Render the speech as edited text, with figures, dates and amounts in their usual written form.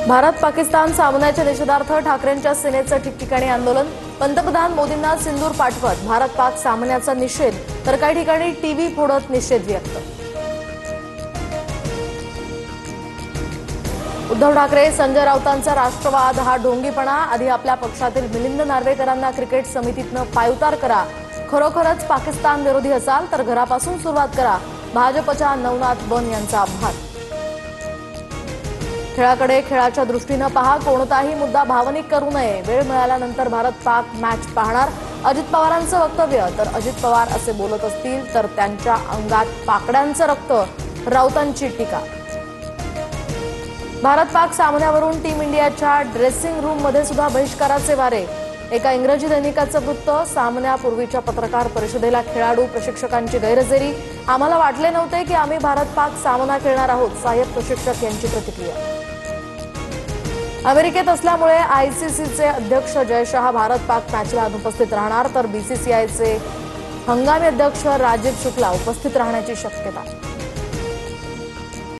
भारत पाकिस्तान सामन्याच्या निषेधार्थ ठाकरेंच्या सेनेचं ठिकठिकाणी आंदोलन। पंतप्रधान मोदींना सिंदूर पाठवत भारत पाक सामन्याचा निषेध, तर काही ठिकाणी टीव्ही फोडत निषेध व्यक्त। उद्धव ठाकरे संजय राऊतांचा राष्ट्रवाद हा ढोंगीपणा। आधी आपल्या पक्षातील मिलिंद नार्वेकरांना क्रिकेट समितीतनं पायउतार करा। खरोखरच पाकिस्तान विरोधी असाल तर घरापासून सुरुवात करा। भाजपच्या नवनाथ बन यांचा आभार। खेळाकडे खेळाच्या दृष्टीने पहा, कोणताही मुद्दा भावनिक करू नये। वेळ मिळाल्यानंतर भारत पाक मॅच पाहणार। अजित पवारांचं वक्तव्य, तर अजित पवार असे बोलत असतील तर त्यांच्या अंगात पाकड्यांचं रक्त, राऊतांची टीका। भारत पाक सामन्यावरून टीम इंडियाच्या ड्रेसिंग रूममध्ये सुद्धा बहिष्काराचे वारे। एका इंग्रजी दैनिकाचं वृत्त, सामन्यापूर्वीच्या पत्रकार परिषदेला खेळाडू प्रशिक्षकांची गैरहजेरी। आम्हाला वाटले नव्हते की आम्ही भारत पाक सामना खेळणार आहोत, सहाय्यक प्रशिक्षक यांची प्रतिक्रिया। अमेरिकेत असल्यामुळे आयसीसीचे अध्यक्ष जय शाह भारत पाक मॅचला अनुपस्थित राहणार, तर बीसीसीआयचे हंगामी अध्यक्ष राजीव शुक्ला उपस्थित राहण्याची शक्यता।